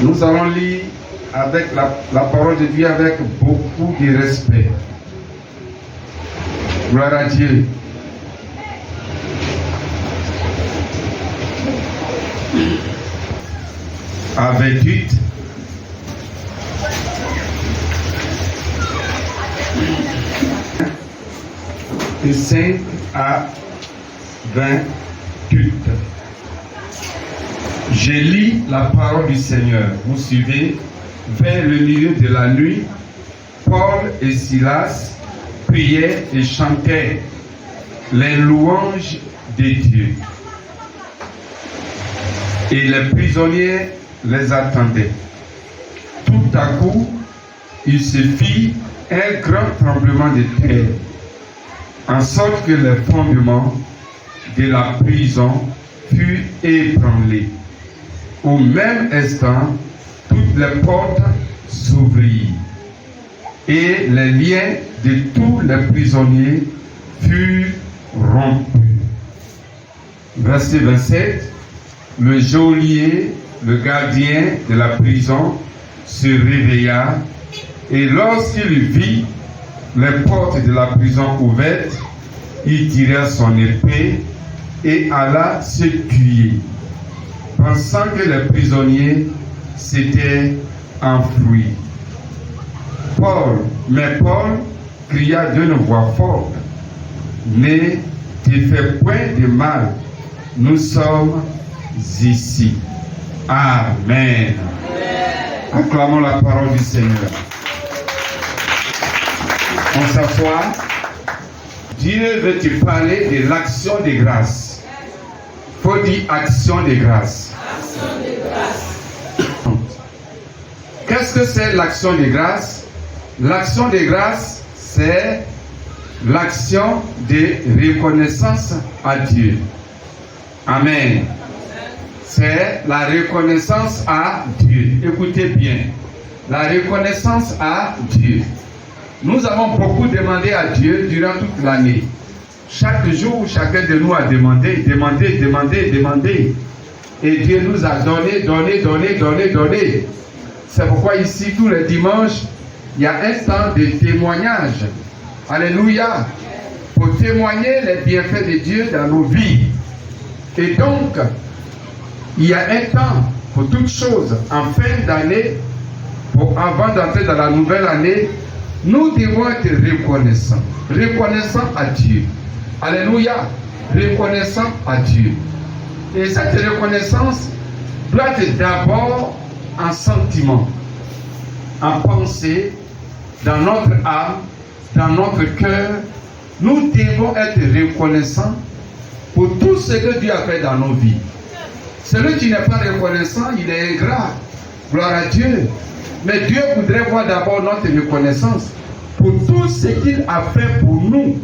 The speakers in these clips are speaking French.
Nous allons lire avec la parole de Dieu avec beaucoup de respect. Gloire à Dieu. À 28. Et 5 à 28. Je lis la parole du Seigneur. Vous suivez. Vers le milieu de la nuit, Paul et Silas priaient et chantaient les louanges de Dieu. Et les prisonniers les attendaient. Tout à coup, il se fit un grand tremblement de terre, en sorte que les fondements de la prison furent ébranlés. Au même instant, toutes les portes s'ouvrirent et les liens de tous les prisonniers furent rompus. Verset 27. Le geôlier, le gardien de la prison, se réveilla et lorsqu'il vit les portes de la prison ouvertes, il tira son épée et alla se tuer, pensant que les prisonniers s'étaient enfuis. Mais Paul cria d'une voix forte: ne te fais point de mal, nous sommes ici. Amen. Acclamons la parole du Seigneur. On s'assoit. Dieu veut te parler de l'action de grâce. Faut dire action de grâce. Action de grâce. Qu'est-ce que c'est l'action de grâce? L'action de grâce, c'est l'action de reconnaissance à Dieu. Amen. C'est la reconnaissance à Dieu. Écoutez bien. La reconnaissance à Dieu. Nous avons beaucoup demandé à Dieu durant toute l'année. Chaque jour, chacun de nous a demandé. Et Dieu nous a donné. C'est pourquoi ici, tous les dimanches, il y a un temps de témoignage. Alléluia. Pour témoigner les bienfaits de Dieu dans nos vies. Et donc, il y a un temps pour toutes choses. En fin d'année, avant d'entrer dans la nouvelle année, nous devons être reconnaissants. Reconnaissants à Dieu. Alléluia. Reconnaissants à Dieu. Et cette reconnaissance doit être d'abord en sentiment, en pensée, dans notre âme, dans notre cœur. Nous devons être reconnaissants pour tout ce que Dieu a fait dans nos vies. Celui qui n'est pas reconnaissant, il est ingrat. Gloire à Dieu. Mais Dieu voudrait voir d'abord notre reconnaissance pour tout ce qu'il a fait pour nous,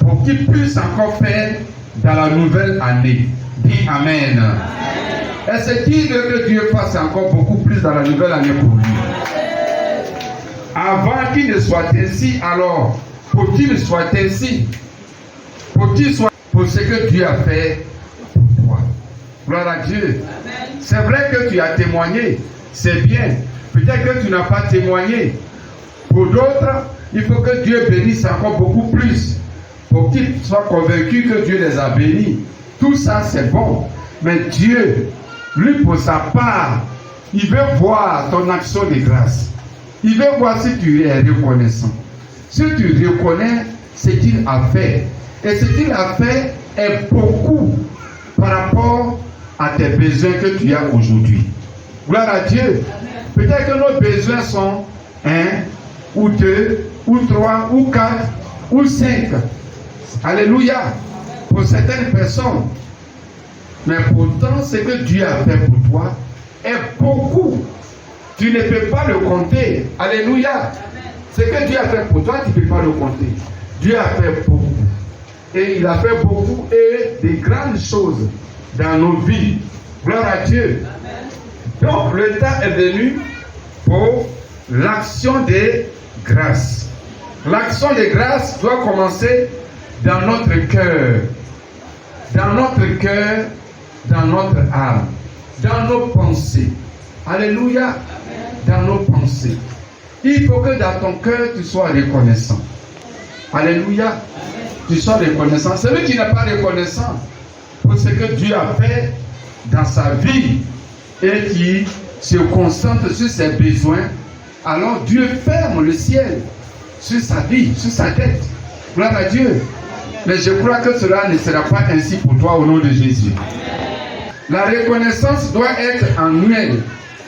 pour qu'il puisse encore faire dans la nouvelle année. Dis Amen. Amen. Est-ce qu'il veut que Dieu fasse encore beaucoup plus dans la nouvelle année pour lui? Avant qu'il ne soit ainsi, alors, pour qu'il soit ainsi, pour qu'il soit pour ce que Dieu a fait pour toi. Gloire à Dieu. C'est vrai que tu as témoigné, c'est bien. Peut-être que tu n'as pas témoigné. Pour d'autres, il faut que Dieu bénisse encore beaucoup plus pour qu'ils soient convaincus que Dieu les a bénis. Tout ça, c'est bon. Mais Dieu, lui, pour sa part, il veut voir ton action de grâce. Il veut voir si tu es reconnaissant. Si tu reconnais ce qu'il a fait. Et ce qu'il a fait est beaucoup par rapport à tes besoins que tu as aujourd'hui. Gloire à Dieu. Peut-être que nos besoins sont 1, ou 2, ou 3, ou 4, ou 5. Alléluia. Pour certaines personnes. Mais pourtant, ce que Dieu a fait pour toi est beaucoup. Tu ne peux pas le compter. Alléluia. Ce que Dieu a fait pour toi, tu ne peux pas le compter. Dieu a fait beaucoup. Et il a fait beaucoup et de grandes choses dans nos vies. Gloire à Dieu. Donc, le temps est venu pour l'action de grâce. L'action de grâce doit commencer dans notre cœur. Dans notre cœur, dans notre âme, dans nos pensées. Alléluia. Dans nos pensées. Il faut que dans ton cœur, tu sois reconnaissant. Alléluia. Tu sois reconnaissant. Celui qui n'est pas reconnaissant pour ce que Dieu a fait dans sa vie et qui se concentre sur ses besoins, alors Dieu ferme le ciel sur sa vie, sur sa tête. Gloire à Dieu. Mais je crois que cela ne sera pas ainsi pour toi au nom de Jésus. La reconnaissance doit être annuelle.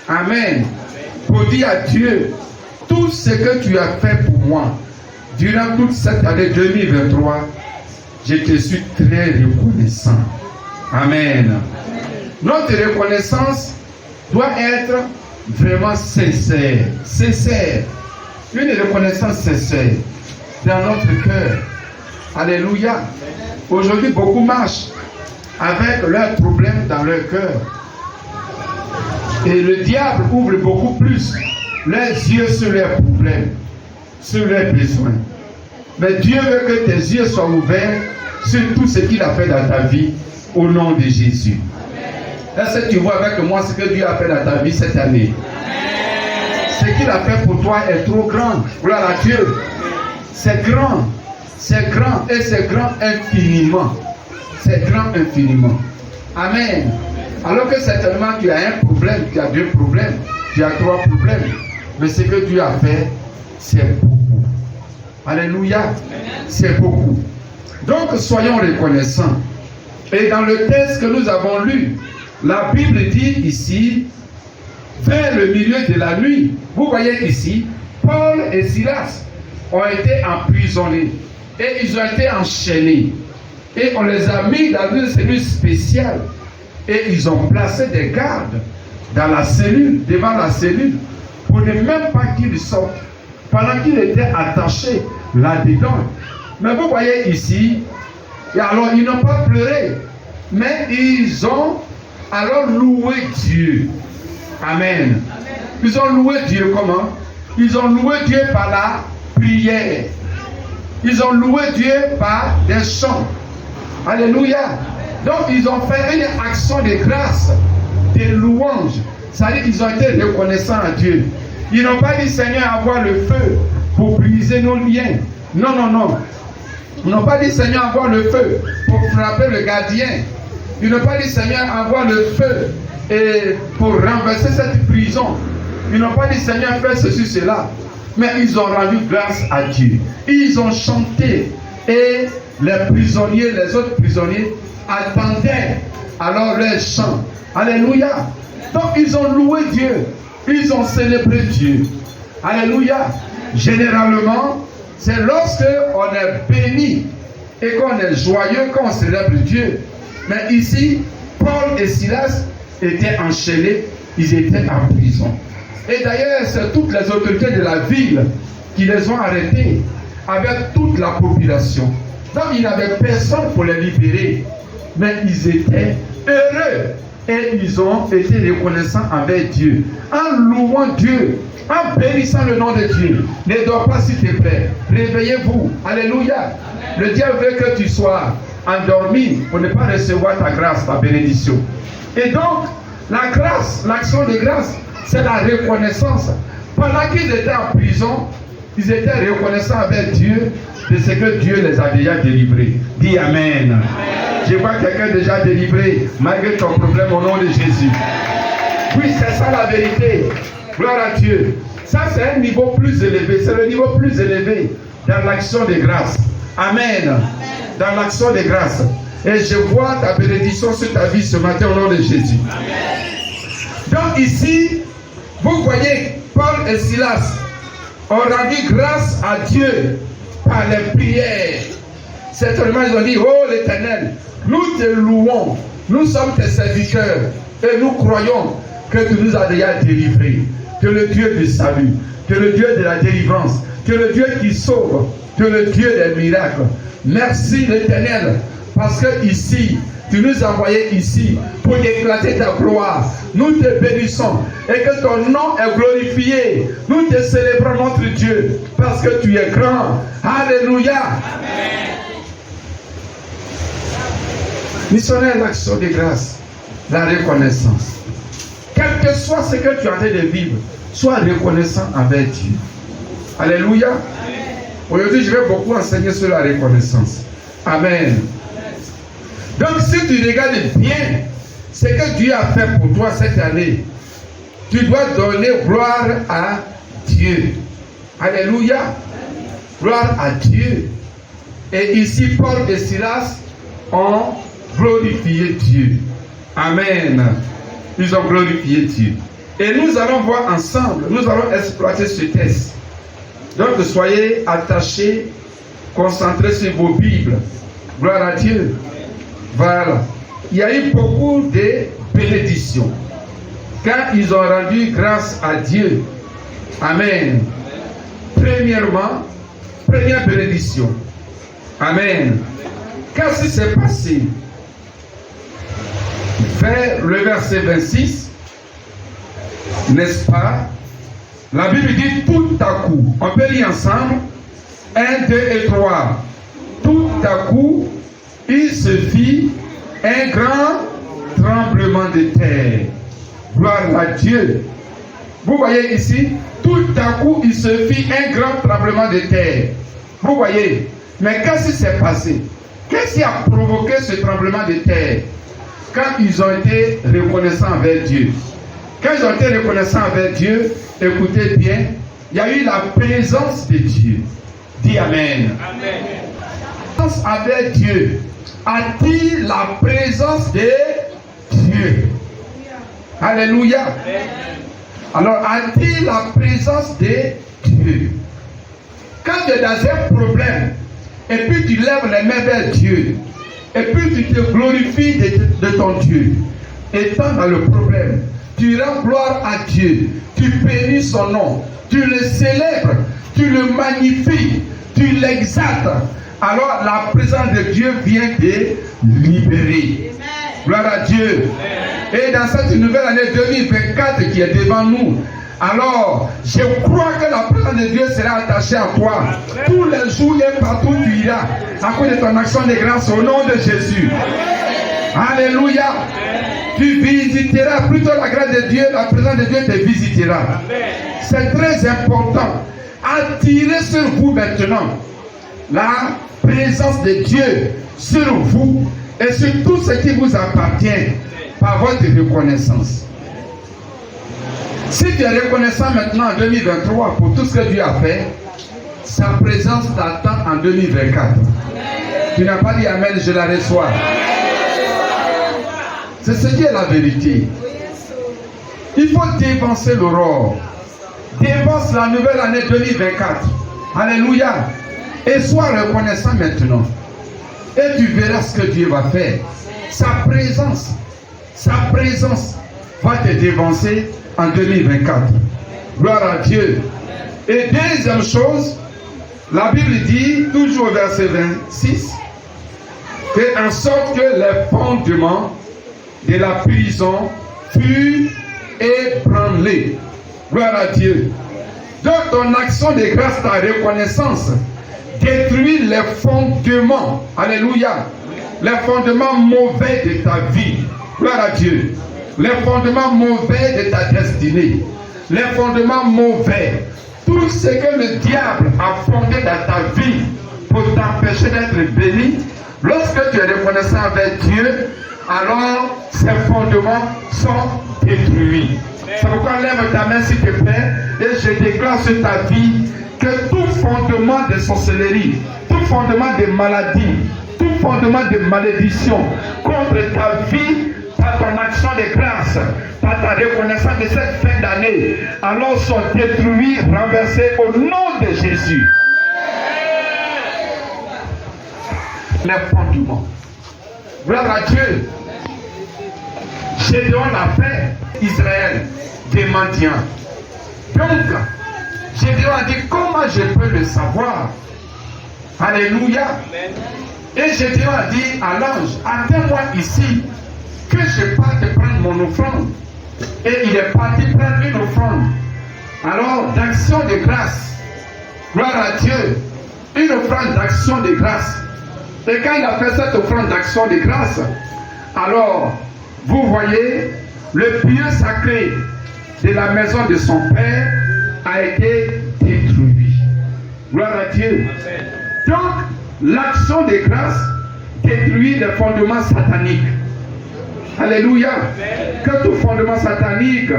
Amen. Pour dire à Dieu, tout ce que tu as fait pour moi durant toute cette année 2023, je te suis très reconnaissant. Amen. Notre reconnaissance doit être vraiment sincère. Sincère. Une reconnaissance sincère dans notre cœur. Alléluia. Aujourd'hui, beaucoup marchent avec leurs problèmes dans leur cœur. Et le diable ouvre beaucoup plus leurs yeux sur leurs problèmes, sur leurs besoins. Mais Dieu veut que tes yeux soient ouverts sur tout ce qu'il a fait dans ta vie au nom de Jésus. Est-ce que tu vois avec moi ce que Dieu a fait dans ta vie cette année? Ce qu'il a fait pour toi est trop grand. Gloire à Dieu. C'est grand. C'est grand et c'est grand infiniment. C'est grand infiniment. Amen. Alors que certainement tu as un problème, tu as deux problèmes, tu as trois problèmes. Mais ce que Dieu a fait, c'est beaucoup. Alléluia. C'est beaucoup. Donc soyons reconnaissants. Et dans le texte que nous avons lu, la Bible dit ici, vers le milieu de la nuit, vous voyez ici, Paul et Silas ont été emprisonnés et ils ont été enchaînés. Et on les a mis dans une cellule spéciale et ils ont placé des gardes dans la cellule, devant la cellule, pour ne même pas qu'ils sortent, pendant qu'ils étaient attachés là-dedans. Mais vous voyez ici, et alors ils n'ont pas pleuré, mais ils ont alors loué Dieu. Amen. Ils ont loué Dieu comment? Ils ont loué Dieu par la prière. Ils ont loué Dieu par des chants. Alléluia. Donc ils ont fait une action de grâce, de louange. C'est-à-dire qu'ils ont été reconnaissants à Dieu. Ils n'ont pas dit Seigneur, avoir le feu pour briser nos liens. Non, non, non. Ils n'ont pas dit Seigneur, avoir le feu pour frapper le gardien. Ils n'ont pas dit Seigneur, avoir le feu et pour renverser cette prison. Ils n'ont pas dit Seigneur, fais ceci, cela. Mais ils ont rendu grâce à Dieu. Ils ont chanté. Et les prisonniers, les autres prisonniers, attendaient alors les chants. Alléluia. Donc ils ont loué Dieu. Ils ont célébré Dieu. Alléluia. Généralement, c'est lorsque on est béni et qu'on est joyeux qu'on célèbre Dieu. Mais ici, Paul et Silas étaient enchaînés, ils étaient en prison. Et d'ailleurs, c'est toutes les autorités de la ville qui les ont arrêtés avec toute la population. Donc, il n'y avait personne pour les libérer. Mais ils étaient heureux et ils ont été reconnaissants avec Dieu. En louant Dieu, en bénissant le nom de Dieu. Ne dors pas s'il te plaît. Réveillez-vous. Alléluia. Le diable veut que tu sois endormi pour ne pas recevoir ta grâce, ta bénédiction. Et donc, la grâce, l'action de grâce, c'est la reconnaissance. Pendant qu'ils étaient en prison, ils étaient reconnaissants avec Dieu de ce que Dieu les a déjà délivrés. Dis Amen. Je vois quelqu'un déjà délivré malgré ton problème au nom de Jésus. Oui, c'est ça la vérité. Gloire à Dieu. Ça, c'est un niveau plus élevé. C'est le niveau plus élevé dans l'action de grâce. Amen. Dans l'action de grâce. Et je vois ta bénédiction sur ta vie ce matin au nom de Jésus. Donc ici, vous voyez, Paul et Silas ont rendu grâce à Dieu par les prières. Certainement, ils ont dit, oh l'Éternel, nous te louons, nous sommes tes serviteurs et nous croyons que tu nous as déjà délivrés, que le Dieu du salut, que le Dieu de la délivrance, que le Dieu qui sauve, que le Dieu des miracles. Merci l'Éternel, parce que ici, tu nous as envoyés ici pour éclater ta gloire. Nous te bénissons et que ton nom est glorifié. Nous te célébrons notre Dieu parce que tu es grand. Alléluia. Amen. Missionnaire, l'action de grâce, la reconnaissance. Quel que soit soit ce que tu es en train de vivre, sois reconnaissant envers Dieu. Alléluia. Aujourd'hui, je vais beaucoup enseigner sur la reconnaissance. Amen. Donc, si tu regardes bien ce que Dieu a fait pour toi cette année, tu dois donner gloire à Dieu. Alléluia. Gloire à Dieu. Et ici, Paul et Silas ont glorifié Dieu. Amen. Ils ont glorifié Dieu. Et nous allons voir ensemble, nous allons exploiter ce texte. Donc, soyez attachés, concentrés sur vos Bibles. Gloire à Dieu. Voilà. Il y a eu beaucoup de bénédictions. Quand ils ont rendu grâce à Dieu. Amen. Premièrement, première bénédiction. Amen. Qu'est-ce qui s'est passé? Vers le verset 26, n'est-ce pas? La Bible dit tout à coup. On peut lire ensemble. 1, 2 et 3. Tout à coup, il se fit un grand tremblement de terre. Gloire à Dieu. Vous voyez ici, tout à coup, il se fit un grand tremblement de terre. Vous voyez, mais qu'est-ce qui s'est passé? Qu'est-ce qui a provoqué ce tremblement de terre? Quand ils ont été reconnaissants envers Dieu. Quand ils ont été reconnaissants envers Dieu, écoutez bien, il y a eu la présence de Dieu. Dis Amen. Amen. La présence avec Dieu attire la présence de Dieu. Alléluia. Amen. Alors, attire la présence de Dieu. Quand tu es dans un problème, et puis tu lèves les mains vers Dieu, et puis tu te glorifies de ton Dieu, étant dans le problème, tu rends gloire à Dieu, tu bénis son nom, tu le célèbres, tu le magnifies, tu l'exaltes. Alors la présence de Dieu vient te libérer. Amen. Gloire à Dieu. Amen. Et dans cette nouvelle année 2024 qui est devant nous, alors je crois que la présence de Dieu sera attachée à toi. Amen. Tous les jours et partout tu iras, à cause de ton action de grâce au nom de Jésus. Amen. Alléluia. Amen. Tu visiteras plutôt la grâce de Dieu, la présence de Dieu te visitera. C'est très important. Attirez sur vous maintenant la présence de Dieu sur vous et sur tout ce qui vous appartient par votre reconnaissance. Si tu es reconnaissant maintenant en 2023 pour tout ce que Dieu a fait, sa présence t'attend en 2024. Tu n'as pas dit Amen, je la reçois. C'est ce qui est la vérité. Il faut dépenser l'aurore. Dépense la nouvelle année 2024. Alléluia. Et sois reconnaissant maintenant. Et tu verras ce que Dieu va faire. Sa présence va te dévancer en 2024. Gloire à Dieu. Et deuxième chose, la Bible dit, toujours au verset 26, que en sorte que les fondements de la prison furent ébranlés. Gloire à Dieu. Donc ton action de grâce, ta reconnaissance, détruit les fondements. Alléluia. Les fondements mauvais de ta vie. Gloire à Dieu. Les fondements mauvais de ta destinée. Les fondements mauvais. Tout ce que le diable a fondé dans ta vie pour t'empêcher d'être béni, lorsque tu es reconnaissant avec Dieu, alors ces fondements sont détruits. C'est pourquoi lève ta main s'il te plaît et je déclare sur ta vie que tout fondement de sorcellerie, tout fondement de maladie, tout fondement de malédiction contre ta vie, par ton action de grâce, par ta reconnaissance de cette fin d'année, alors sont détruits, renversés au nom de Jésus. Les fondements. Gloire à Dieu. Gédéon l'a fait, Israël, des mendiants. Donc, Gédéon a dit, comment je peux le savoir? Alléluia. Et Gédéon a dit à l'ange, attends-moi ici, que je parte prendre mon offrande. Et il est parti prendre une offrande. Alors, d'action de grâce, gloire à Dieu, une offrande d'action de grâce. Et quand il a fait cette offrande d'action de grâce, alors, vous voyez, le pieu sacré de la maison de son père a été détruit. Gloire à Dieu. Donc, l'action de grâce détruit les fondements sataniques. Alléluia. Que tout fondement satanique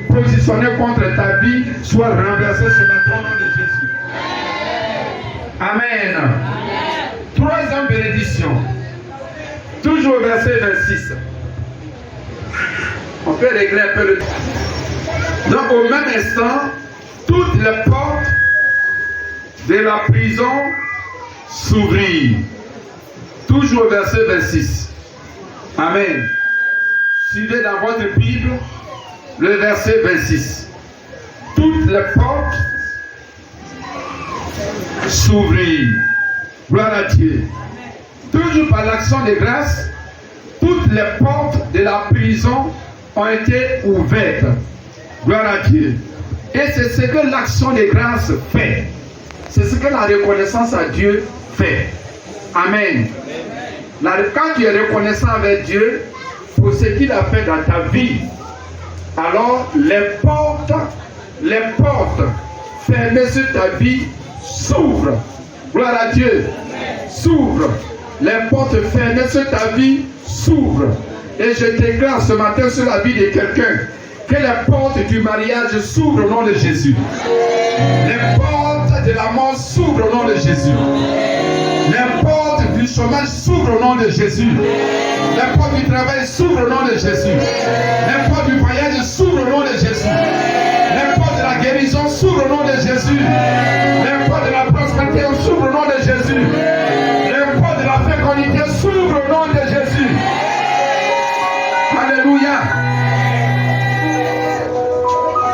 positionné contre ta vie soit renversé sur le nom de Jésus. Amen. Troisième bénédiction. Toujours verset 26. On peut régler un peu le temps. Donc au même instant, toutes les portes de la prison s'ouvrirent. Toujours verset 26. Amen. Suivez dans votre Bible le verset 26. Toutes les portes s'ouvrirent. Gloire à Dieu. Toujours par l'action de grâce, toutes les portes de la prison ont été ouvertes. Gloire à Dieu. Et c'est ce que l'action de grâce fait. C'est ce que la reconnaissance à Dieu fait. Amen. Quand tu es reconnaissant avec Dieu pour ce qu'il a fait dans ta vie, alors les portes fermées sur ta vie s'ouvrent. Gloire à Dieu. S'ouvrent. Les portes fermées sur ta vie s'ouvrent. Et je déclare ce matin sur la vie de quelqu'un que les portes du mariage s'ouvrent au nom de Jésus. Les portes de la mort s'ouvrent au nom de Jésus. Les portes du chômage s'ouvrent au nom de Jésus. Les portes du travail s'ouvrent au nom de Jésus. Les portes du voyage s'ouvrent au nom de Jésus. Les portes de la guérison s'ouvrent au nom de Jésus. Les portes de la prospérité s'ouvrent au nom de Jésus. Les portes de la fécondité s'ouvrent au nom de Jésus. Alléluia.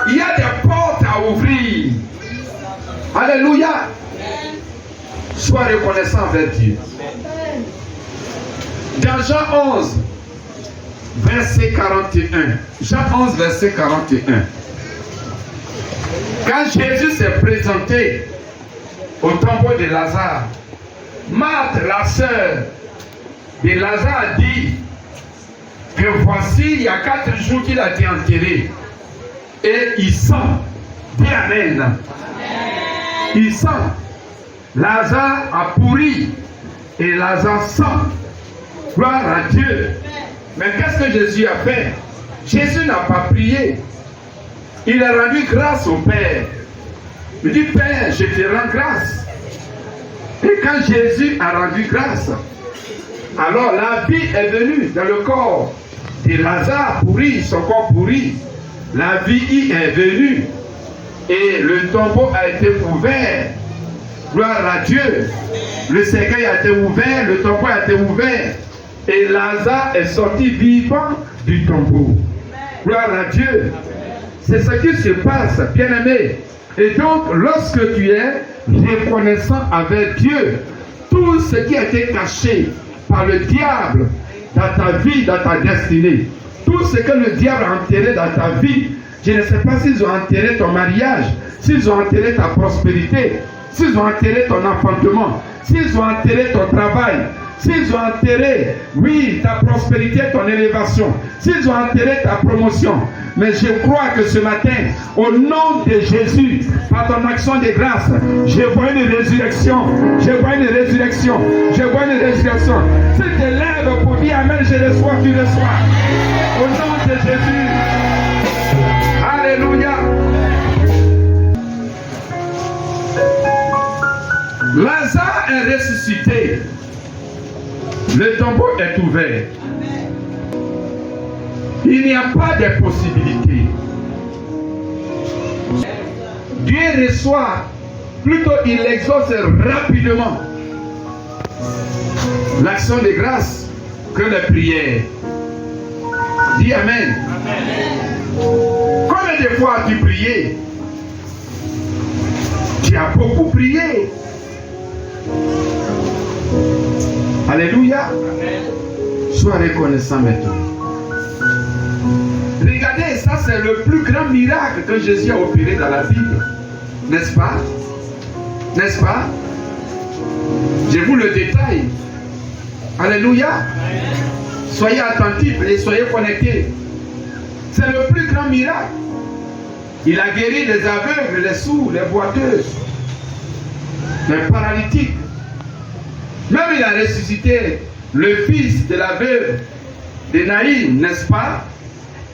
Il y a des portes à ouvrir. Alléluia. Sois reconnaissant envers Dieu. Dans Jean 11, verset 41. Jean 11, verset 41. Quand Jésus s'est présenté au tombeau de Lazare, Marthe, la sœur de Lazare, dit que voici, il y a 4 jours qu'il a été enterré. Et il sent. Dis Amen. Il sent. Lazare a pourri. Et Lazare sent. Gloire à Dieu. Mais qu'est-ce que Jésus a fait? Jésus n'a pas prié. Il a rendu grâce au Père. Il dit, Père, je te rends grâce. Et quand Jésus a rendu grâce, alors la vie est venue dans le corps de Lazare pourri, son corps pourri. La vie est venue. Et le tombeau a été ouvert. Gloire à Dieu. Le cercueil a été ouvert, le tombeau a été ouvert. Et Lazare est sorti vivant du tombeau. Gloire à Dieu. C'est ce qui se passe, bien-aimé. Et donc, lorsque tu es reconnaissant avec Dieu, tout ce qui a été caché par le diable dans ta vie, dans ta destinée, tout ce que le diable a enterré dans ta vie, je ne sais pas s'ils ont enterré ton mariage, s'ils ont enterré ta prospérité, s'ils ont enterré ton enfantement, s'ils ont enterré ton travail, s'ils ont enterré, oui, ta prospérité, ton élévation, s'ils ont enterré ta promotion. Mais je crois que ce matin, au nom de Jésus, par ton action de grâce, je vois une résurrection. Je vois une résurrection. Je vois une résurrection. Si tu te lèves pour dire Amen, je reçois, tu reçois. Au nom de Jésus. Alléluia. Lazare est ressuscité. Le tombeau est ouvert. Il n'y a pas de possibilité. Dieu reçoit, plutôt il exauce rapidement l'action de grâce que les prières. Dis Amen. Combien de fois as-tu prié? Tu as beaucoup prié. Alléluia. Sois reconnaissant maintenant. Regardez, ça c'est le plus grand miracle que Jésus a opéré dans la Bible. N'est-ce pas? N'est-ce pas? Je vous le détaille. Alléluia. Soyez attentifs et soyez connectés. C'est le plus grand miracle. Il a guéri les aveugles, les sourds, les boiteux, les paralytiques. Même il a ressuscité le fils de l'aveugle de Naïm, n'est-ce pas?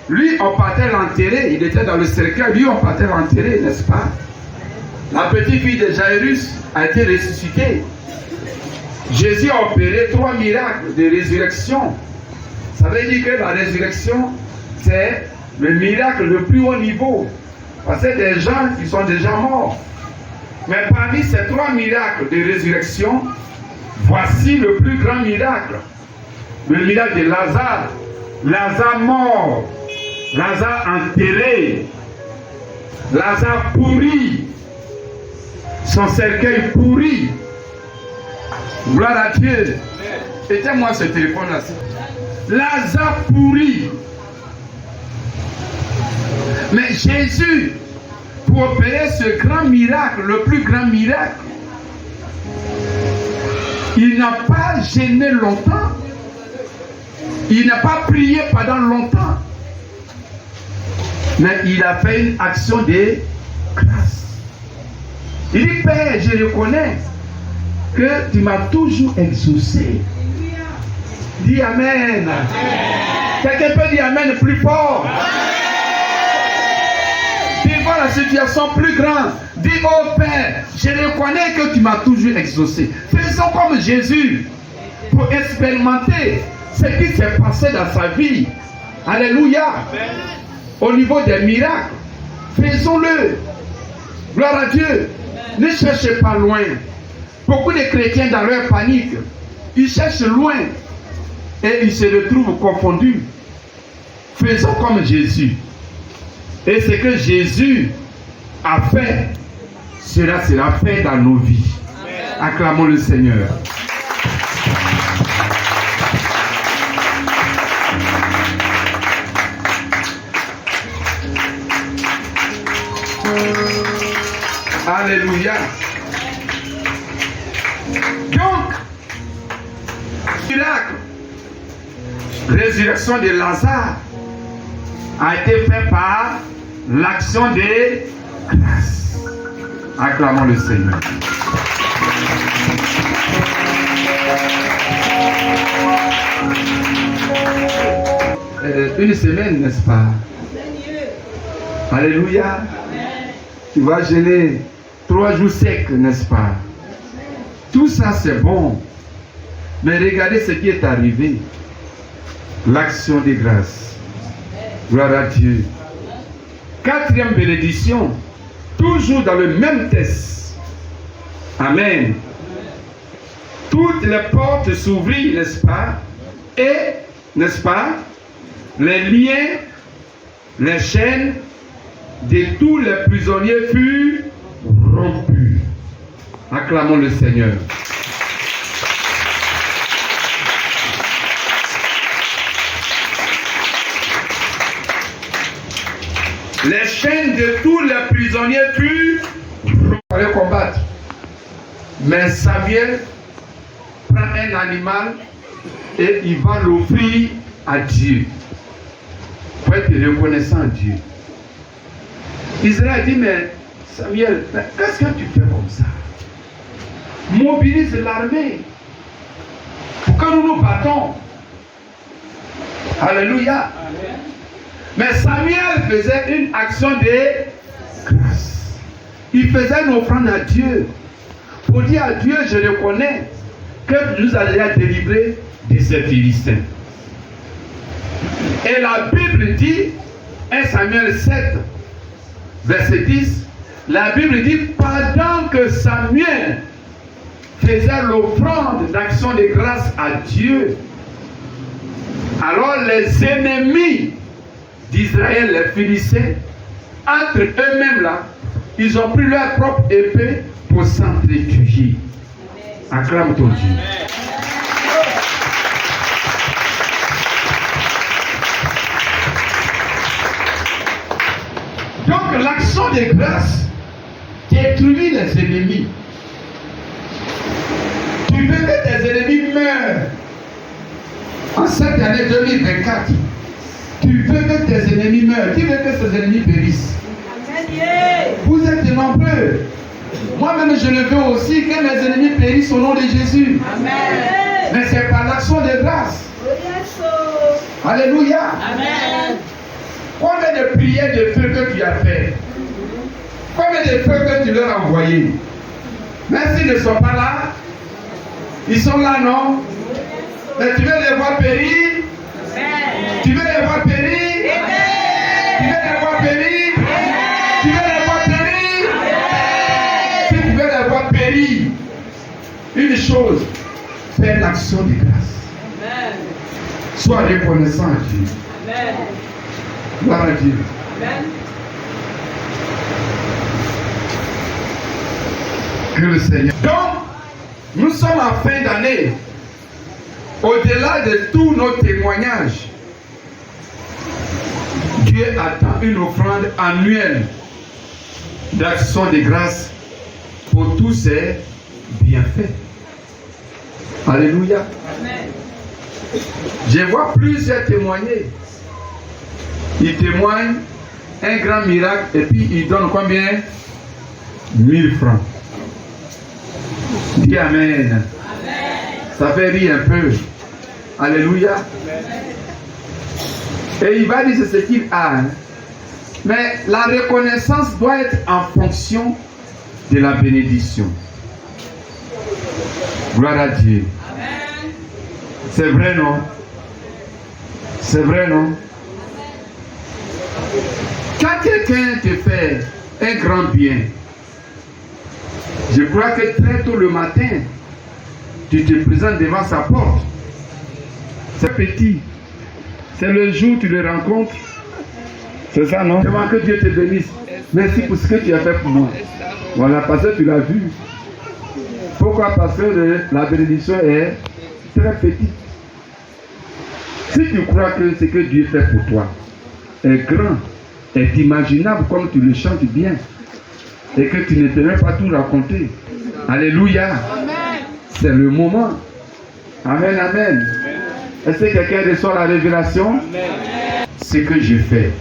Lui, on partait l'enterrer. Il était dans le cercueil. Lui, on partait l'enterrer, n'est-ce pas? La petite fille de Jairus a été ressuscitée. Jésus a opéré 3 miracles de résurrection. Ça veut dire que la résurrection, c'est le miracle le plus haut niveau. Parce que des gens qui sont déjà morts. Mais parmi ces 3 miracles de résurrection, voici le plus grand miracle. Le miracle de Lazare. Lazare mort. Lazare enterré. Lazare pourri. Son cercueil pourri. Gloire à Dieu. Éteins-moi ce téléphone-là. Lazare pourri. Mais Jésus, pour opérer ce grand miracle, le plus grand miracle, il n'a pas gêné longtemps. Il n'a pas prié pendant longtemps. Mais il a fait une action de grâce. Il dit, Père, je reconnais que tu m'as toujours exaucé. Dis Amen. Quelqu'un peut dire Amen plus fort. Devant la situation plus grande, dis, oh Père, je reconnais que tu m'as toujours exaucé. Faisons comme Jésus pour expérimenter ce qui s'est passé dans sa vie. Alléluia. Au niveau des miracles, faisons-le. Gloire à Dieu. Ne cherchez pas loin. Beaucoup de chrétiens dans leur panique, ils cherchent loin et ils se retrouvent confondus. Faisons comme Jésus. Et ce que Jésus a fait, cela sera fait dans nos vies. Acclamons le Seigneur. Alléluia. Donc, miracle, résurrection de Lazare a été fait par l'action de grâce. Acclamons le Seigneur. Une semaine, n'est-ce pas? Alléluia. Tu vas gêner 3 jours secs, n'est-ce pas? Tout ça c'est bon. Mais regardez ce qui est arrivé. L'action de grâce. Gloire à Dieu. 4e bénédiction. Toujours dans le même texte. Amen. Toutes les portes s'ouvrirent, n'est-ce pas? Et, n'est-ce pas? Les liens, les chaînes de tous les prisonniers furent rompus. Acclamons le Seigneur. Les chaînes de tous les prisonniers furent rompus. On allait combattre. Mais Samuel prend un animal et il va l'offrir à Dieu. Pour être reconnaissant à Dieu. Israël dit, mais Samuel, qu'est-ce que tu fais comme ça? Mobilise l'armée pour que nous nous battons. Alléluia. Amen. Mais Samuel faisait une action de grâce. Il faisait une offrande à Dieu. Pour dire à Dieu, je reconnais que nous allons délivrer de ces Philistins. Et la Bible dit, 1 Samuel 7, verset 10, la Bible dit, pendant que Samuel faisait l'offrande d'action de grâce à Dieu, alors les ennemis d'Israël, les Philistins, entre eux-mêmes là, ils ont pris leur propre épée pour s'entretuer. Acclame ton Dieu. Donc l'action de grâce détruit les ennemis. Tu veux que tes ennemis meurent en cette année 2024. Tu veux que tes ennemis meurent. Tu veux que tes ennemis périssent. Vous êtes nombreux. Moi-même, je le veux aussi que mes ennemis périssent au nom de Jésus. Amen. Mais c'est par l'action de grâce. Alléluia. Amen. Combien de prières de feu que tu as fait? Combien de feux que tu leur as envoyés? Même s'ils ne sont pas là, ils sont là, non? Mais tu veux les voir périr? Tu veux les voir périr? Tu veux les voir périr? Tu veux les voir périr? Si tu veux les voir périr, une chose, fais l'action de grâce. Sois reconnaissant à Dieu. Gloire à Dieu. Que le Seigneur. Donc, nous sommes en fin d'année. Au-delà de tous nos témoignages, Dieu attend une offrande annuelle d'action de grâce pour tous ses bienfaits. Alléluia. Amen. Je vois plusieurs témoigner. Ils témoignent un grand miracle et puis ils donnent combien? 1000 francs. Dis Amen. Amen. Ça fait rire un peu. Alléluia. Et il va dire c'est ce qu'il a. Mais la reconnaissance doit être en fonction de la bénédiction. Gloire à Dieu. Amen. C'est vrai, non? C'est vrai, non? Quand quelqu'un te fait un grand bien, je crois que très tôt le matin, tu te présentes devant sa porte. C'est petit. C'est le jour où tu le rencontres. C'est ça, non? Demande que Dieu te bénisse. Merci pour ce que tu as fait pour moi. Voilà, parce que tu l'as vu. Pourquoi? Parce que la bénédiction est très petite. Si tu crois que ce que Dieu fait pour toi est grand, est imaginable comme tu le chantes bien, et que tu ne peux même pas tout raconter. Alléluia. C'est le moment. Amen, amen. Est-ce que quelqu'un reçoit la révélation? Ce que j'ai fait.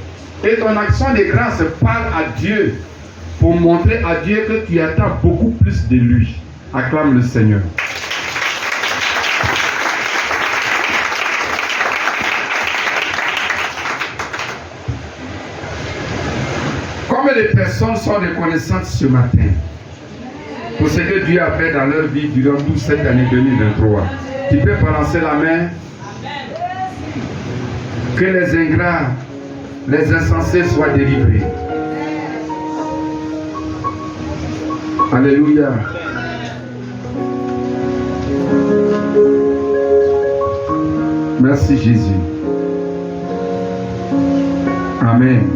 Et ton action de grâce parle à Dieu pour montrer à Dieu que tu attends beaucoup plus de lui. Acclame le Seigneur. Combien de personnes sont reconnaissantes ce matin pour ce que Dieu a fait dans leur vie durant toute cette année 2023? Tu peux balancer la main. Que les ingrats, les insensés soient délivrés. Alléluia. Merci Jésus. Amen.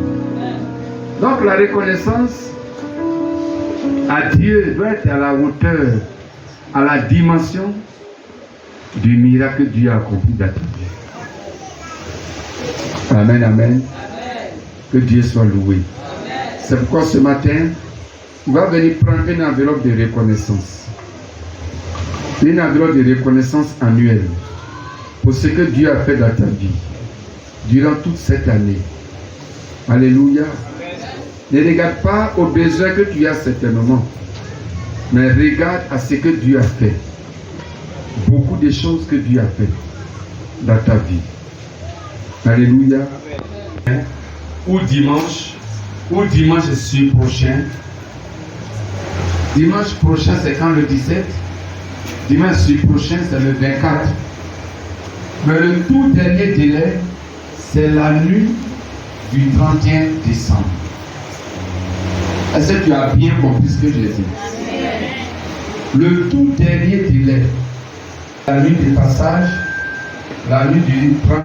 Donc la reconnaissance à Dieu doit être à la hauteur, à la dimension du miracle que Dieu a accompli dans ta vie. Amen, amen. Que Dieu soit loué. C'est pourquoi ce matin, on va venir prendre une enveloppe de reconnaissance. Une enveloppe de reconnaissance annuelle pour ce que Dieu a fait dans ta vie durant toute cette année. Alléluia. Ne regarde pas aux besoins que tu as certainement, mais regarde à ce que Dieu a fait. Beaucoup de choses que Dieu a fait dans ta vie. Alléluia. Ou dimanche prochain. Dimanche prochain, c'est quand le 17? Dimanche prochain, c'est le 24. Mais le tout dernier délai, c'est la nuit du 31 décembre. Est-ce que tu as bien compris ce que j'ai dit? Le tout dernier délai, la nuit du passage, la nuit du 30